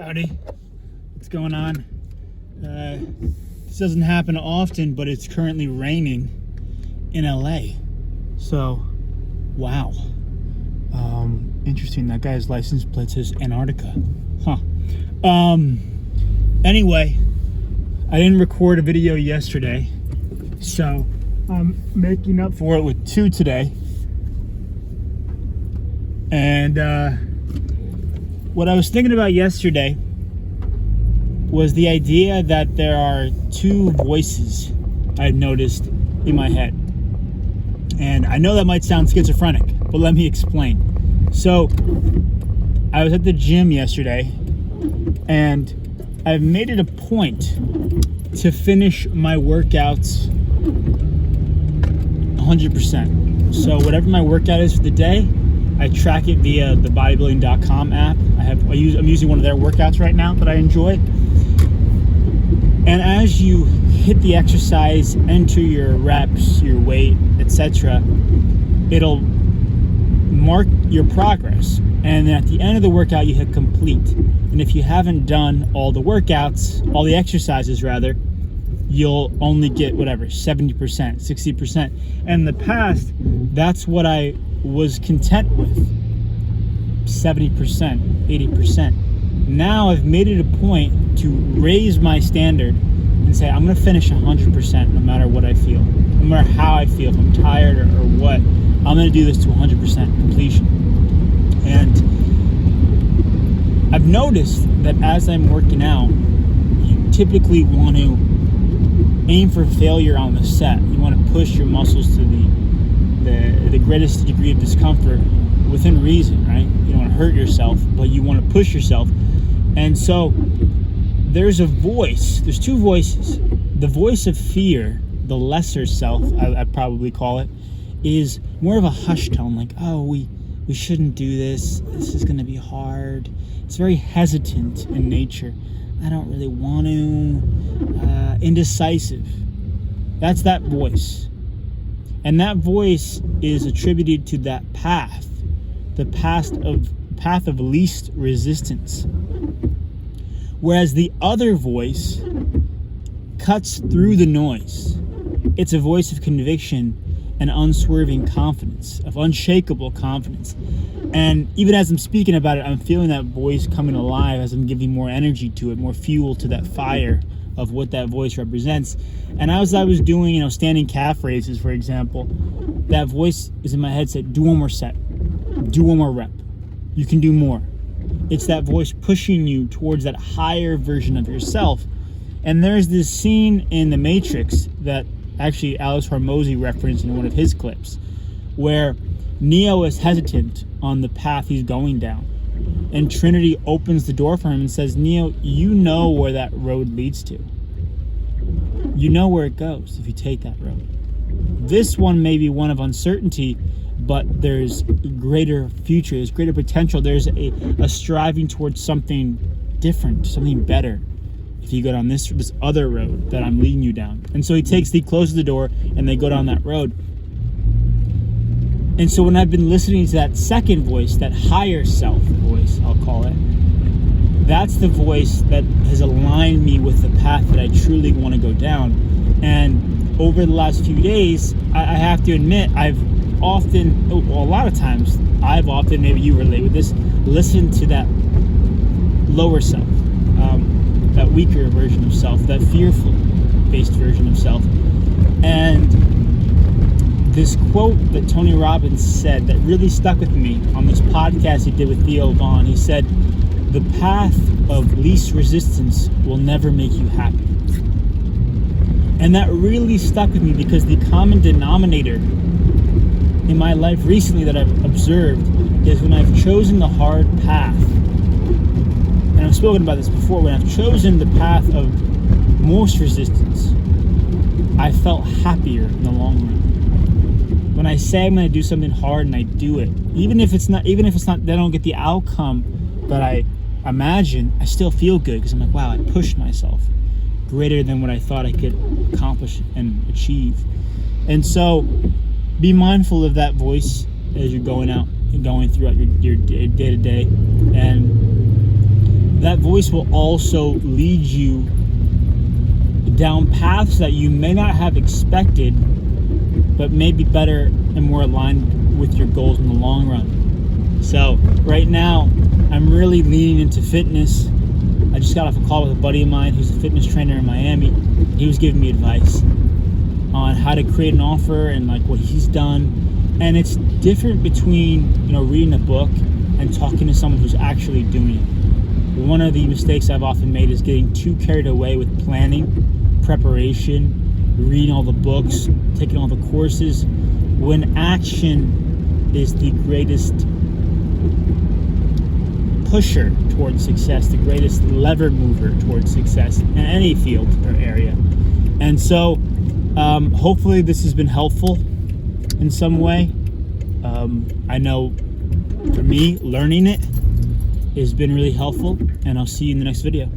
Howdy. What's going on? This doesn't happen often, but it's currently raining in LA. So, wow. Interesting. That guy's license plate says Antarctica. Huh. Anyway, I didn't record a video yesterday, so I'm making up for it with 2 today. And what I was thinking about yesterday was the idea that there are 2 voices I've noticed in my head. And I know that might sound schizophrenic, but let me explain. So, I was at the gym yesterday, and I've made it a point to finish my workouts 100%. So whatever my workout is for the day, I track it via the bodybuilding.com app. I'm using one of their workouts right now that I enjoy. And as you hit the exercise, enter your reps, your weight, etc., it'll mark your progress. And then at the end of the workout, you hit complete. And if you haven't done all the workouts, all the exercises rather, you'll only get 70%, 60%. And in the past, that's what I was content with, 70%, 80%. Now I've made it a point to raise my standard and say, I'm going to finish 100% no matter what I feel, no matter how I feel, if I'm tired or what. I'm going to do this to 100% completion. And I've noticed that as I'm working out, you typically want to aim for failure on the set. You want to push your muscles to the greatest degree of discomfort within reason, right? You don't want to hurt yourself, but you want to push yourself. And so there's a voice. There's 2 voices. The voice of fear, the lesser self, I'd probably call it, is more of a hush tone, like, oh, we shouldn't do this. This is going to be hard. It's very hesitant in nature. I don't really want to. Indecisive. That's that voice. And that voice is attributed to that path, the path of least resistance. Whereas the other voice cuts through the noise. It's a voice of conviction and unswerving confidence, of unshakable confidence. And even as I'm speaking about it, I'm feeling that voice coming alive as I'm giving more energy to it, more fuel to that fire of what that voice represents. And as I was doing, standing calf raises, for example, that voice is in my head said, do one more set, do one more rep. You can do more. It's that voice pushing you towards that higher version of yourself. And there's this scene in The Matrix that actually Alex Hormozy referenced in one of his clips, where Neo is hesitant on the path he's going down. And Trinity opens the door for him and says, Neo, you know where that road leads to. You know where it goes if you take that road. This one may be one of uncertainty, but there's greater future, there's greater potential. There's a striving towards something different, something better, if you go down this other road that I'm leading you down. And so he closes the door, and they go down that road. And so when I've been listening to that second voice, that higher self voice, I'll call it, that's the voice that has aligned me with the path that I truly want to go down. And over the last few days, I have to admit, a lot of times, maybe you relate with this, listened to that lower self, that weaker version of self, that fearful-based version of self. And this quote that Tony Robbins said that really stuck with me on this podcast he did with Theo Vaughn, he said, the path of least resistance will never make you happy. And that really stuck with me because the common denominator in my life recently that I've observed is when I've chosen the hard path, and I've spoken about this before, when I've chosen the path of most resistance, I felt happier in the long run. When I say I'm going to do something hard and I do it, even if it's not, I don't get the outcome that I imagine, I still feel good because I'm like, wow, I pushed myself greater than what I thought I could accomplish and achieve. And so be mindful of that voice as you're going out and going throughout your day to day. And that voice will also lead you down paths that you may not have expected, but may be better and more aligned with your goals in the long run. So right now, I'm really leaning into fitness. I just got off a call with a buddy of mine who's a fitness trainer in Miami. He was giving me advice on how to create an offer and like what he's done. And it's different between, reading a book and talking to someone who's actually doing it. One of the mistakes I've often made is getting too carried away with planning, preparation, reading all the books, taking all the courses, when action is the greatest pusher towards success, the greatest lever mover towards success in any field or area. And so hopefully this has been helpful in some way. I know for me, learning it has been really helpful, and I'll see you in the next video.